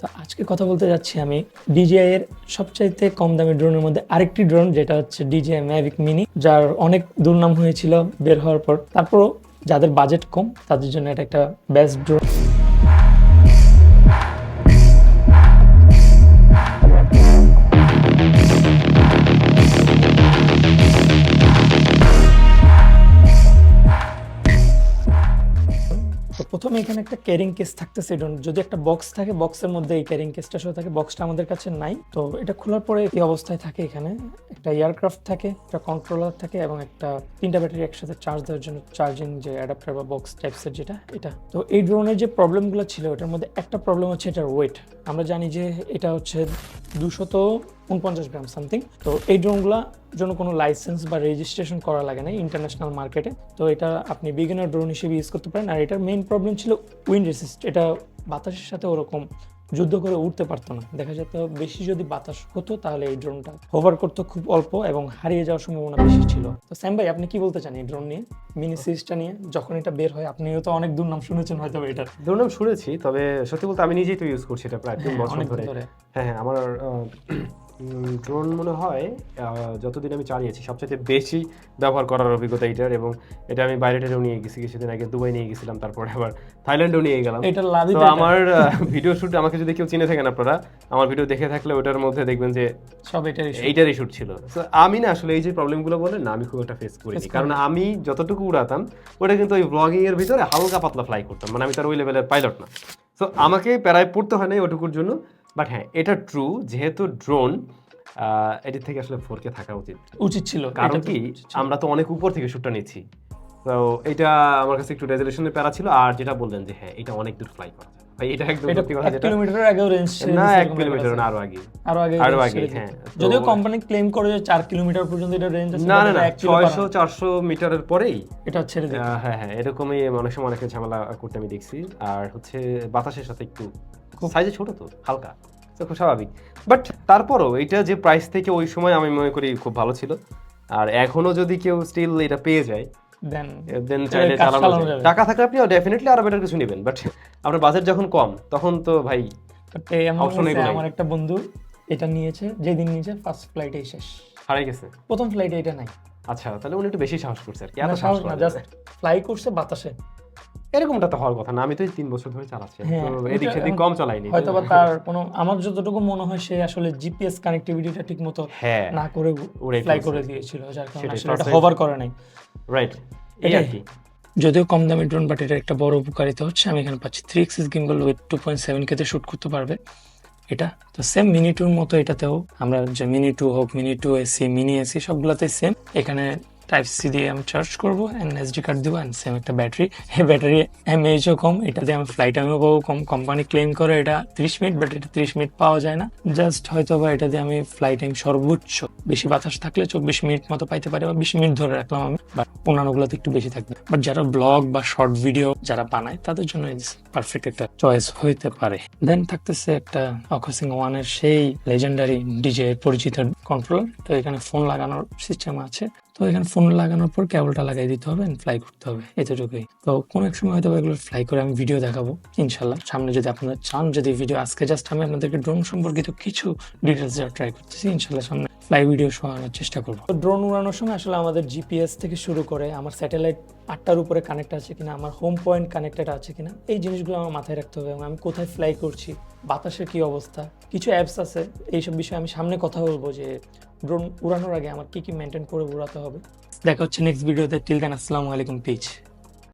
তো আজকে কথা বলতে যাচ্ছি আমি DJI এর সবচাইতে কম দামি ড্রোনের মধ্যে আরেকটি ড্রোন, যেটা হচ্ছে DJI Mavic Mini, যার অনেক দুর্নাম হয়েছিল বের হওয়ার পর। তারপরও যাদের বাজেট কম তাদের জন্য এটা একটা বেস্ট ড্রোন। প্রথমে এখানে একটা ক্যারিং কেস থাকতেছে, যদি একটা বক্স থাকে বক্সের মধ্যে এই ক্যারিং কেসটা সহ থাকে। বক্সটা আমাদের কাছে নাই, তো এটা খোলার পরে এই অবস্থায় থাকে। এখানে একটা এয়ারক্রাফট থাকে, একটা কন্ট্রোলার থাকে এবং একটা 3টা ব্যাটারি একসাথে চার্জ দেওয়ার জন্য চার্জিং যে অ্যাডাপ্টার বা বক্স টাইপসের যেটা এটা। তো এই ড্রোনের যে প্রবলেমগুলো ছিল এটার মধ্যে একটা প্রবলেম হচ্ছে এটার ওয়েট। আমরা জানি যে এটা হচ্ছে 249 গ্রাম সামথিং। তো এই ড্রোনগুলোর জন্য কোনো লাইসেন্স বা রেজিস্ট্রেশন করা লাগে না ইন্টারন্যাশনাল মার্কেটে। তো এটা আপনি বিগিনার ড্রোন হিসেবে ইউজ করতে পারেন। আর এটার মেইন প্রবলেম ছিল উইন্ড রেসিস্ট। এটা বাতাসের সাথে ওরকম যুদ্ধ করে উঠতে পারতো না। দেখা যেত বেশি যদি বাতাস হতো তাহলে এই ড্রোনটা হোভার করতে খুব অল্প এবং হারিয়ে যাওয়ার সম্ভাবনা বেশি ছিল। তো স্যাম ভাই, আপনি কি বলতে চান এই ড্রোন নিয়ে, মিনি সিরিজটা নিয়ে? যখন এটা বের হয় আপনিও তো অনেক দুর্নাম শুনেছেন হয়তো এটার। দুর্নাম শুনেছি, তবে সত্যি বলতে আমি নিজেই তো ইউজ করছি এটা প্রায় 3 বছর ধরে। হ্যাঁ, আমার ড্রোন মনে হয় যতদিন আমি চালিয়েছি সবচেয়ে বেশি ব্যবহার করার অভিজ্ঞতা এটার। এবং এটা আমি বাইরেটাও নিয়ে গেছি, কিছুদিন আগে দুবাই নিয়ে গেছিলাম, তারপরে আবার থাইল্যান্ডেও নিয়ে গেলাম। তো আমার ভিডিও শুট, আমাকে যদি কেউ চিনে থাকেন আপনারা, আমার ভিডিও দেখে থাকলে ওটার মধ্যে দেখবেন যে সব এইটারই শুট ছিল। তো আমি না আসলে এই যে প্রবলেমগুলো বলেন না, আমি খুব একটা ফেস করিনি, কারণ আমি যতটুকু উড়াতাম ওটা কিন্তু ওই ব্লগিং এর ভিতরে হালকা পাতলা ফ্লাই করতাম, মানে আমি তার ওই লেভেলের পাইলট না। তো আমাকে প্যারায় পড়তে হয় না ওটুকুর জন্য। বাট হ্যাঁ, এটা ট্রু, যেহেতু ড্রোন এটির থেকে আসলে 4K থাকা উচিত ছিল। কারণ কি, আমরা তো অনেক উপর থেকে শুটটা নিচ্ছি। তো এটা আমার কাছে একটু রেজুলেশনের প্যারা ছিল। আর যেটা বললেন যে হ্যাঁ, এটা অনেক দূর ফ্লাই করা যায় ভাই, এটা একদম সত্যি কথা। যেটা 1 কিলোমিটার আগেও রেঞ্জ না, 1 কিলোমিটার না, আরো আগে। হ্যাঁ, যদিও কোম্পানি ক্লেম করে যে 4 কিলোমিটার পর্যন্ত এটা রেঞ্জ আছে। না, 600-400 মিটারের পরেই এটা ছেড়ে দেয়। হ্যাঁ, এরকমই অনেক সময় অনেকে ঝামেলা করতে আমি দেখছি। আর হচ্ছে বাতাসের সাথে একটু সাইজে ছোট, তো হালকা, তো খুব স্বাভাবিক। বাট তারপরও এটা যে প্রাইস থেকে ওই সময় আমি মনে করি খুব ভালো ছিল। আর এখনো যদি কেউ স্টিল এটা পেয়ে যায়, দেন চাইলে চালানো যায়। টাকা থাকলে আপনি ডেফিনেটলি আরো বেটার কিছু নেবেন। বাট আপনার বাজেট যখন কম, তখন তো ভাই আমার একটা বন্ধু এটা নিয়েছে, যেদিন নিয়েছে ফার্স্ট ফ্লাইটেই শেষ, হারিয়ে গেছে। প্রথম ফ্লাইটে এটা নাই। আচ্ছা, তাহলে উনি একটু বেশি সাহস করছে আর কি। এত সাহস না, জাস্ট ফ্লাই করছে বাতাসে। এরকমটা তো হওয়ার কথা না, আমি তো 3 বছর ধরে চালাচ্ছি, তো এদিক সেদিক কম চালাইনি। হয়তো বা তার কোনো, আমার যতটুকু মনে হয় সে আসলে জিপিএস কানেক্টিভিটিটা ঠিকমতো না করে ফ্লাই করে দিয়েছিল, যার কারণে আসলে এটা হোভার করে নাই। রাইট, এই আর কি। যদিও কম দামি ড্রোন, বাট এটা একটা বড় উপকারিতা হচ্ছে আমি এখানে পাচ্ছি 3 axis gimbal উইথ 2.7K তে শুট করতে পারবে এটা। তো সেম মিনি 2 এর মতো এটাতেও, আমরা যে মিনি 2 হোক, মিনি 2 এসি, মিনি এসি সবগুলোতেই সেম। এখানে টাইপ সি দিয়ে আমি চার্জ করবো অ্যান্ড এসডি কার্ড দিব অ্যান্ড সেম একটা ব্যাটারি। এই ব্যাটারি এমএইচও কম, এটা দিয়ে আমি ফ্লাইট টাইমও পাবো কম। কোম্পানি ক্লেম করে এটা 30 মিনিট, বাট এটা 30 মিনিট পাওয়া যায় না। জাস্ট হয়তো বা এটা দিয়ে আমি ফ্লাইট টাইম সর্বোচ্চ, বেশি বাতাস থাকলে 24 মিনিট মতো পাইতে পারি, বা 20 মিনিট ধরে রাখলাম আমি, বাট অন্যান্যগুলোতে একটু বেশি থাকবে। বাট যারা ব্লগ বা শর্ট ভিডিও যারা বানায় তাদের জন্য পারফেক্ট একটা চয়েস হইতে পারে। দেন থাকতেছে একটা অকসিং 1 এর সেই লেজেন্ডারি ডিজে পরিচিত কন্ট্রোলার। তো এখানে ফোন লাগানোর সিস্টেম আছে। তো এখানে ফোন লাগানোর পর কেবলটা লাগাই দিতে হবে, ফ্লাই করতে হবে, এতটুকুই। তো কোনো এক সময় হয়তো এগুলো ফ্লাই করে আমি ভিডিও দেখাবো ইনশাল্লাহ সামনে, যদি আপনারা চান। যদি ভিডিও, আজকে জাস্ট আমি আপনাদেরকে ড্রোন সম্পর্কিত কিছু ডিটেলস দেওয়ার ট্রাই করতেছি, ইনশাল্লাহ সামনে ফ্লাই ভিডিও শোনানোর চেষ্টা করবো। ড্রোন উড়ানোর সময় আসলে আমাদের জিপিএস থেকে শুরু করে আমার স্যাটেলাইট 8টার উপরে কানেক্ট আছে কিনা, আমার হোম পয়েন্ট কানেক্টেড আছে কিনা, এই জিনিসগুলো আমার মাথায় রাখতে হবে। এবং আমি কোথায় ফ্লাই করছি, বাতাসের কি অবস্থা, কিছু অ্যাপস আছে, এইসব বিষয়ে আমি সামনে কথা বলবো যে ড্রোন উড়ানোর আগে আমার কি মেনটেন করে উড়াতে হবে। দেখা হচ্ছে নেক্সট ভিডিওতে। টিল দেন, আসসালামু আলাইকুম, পিচ।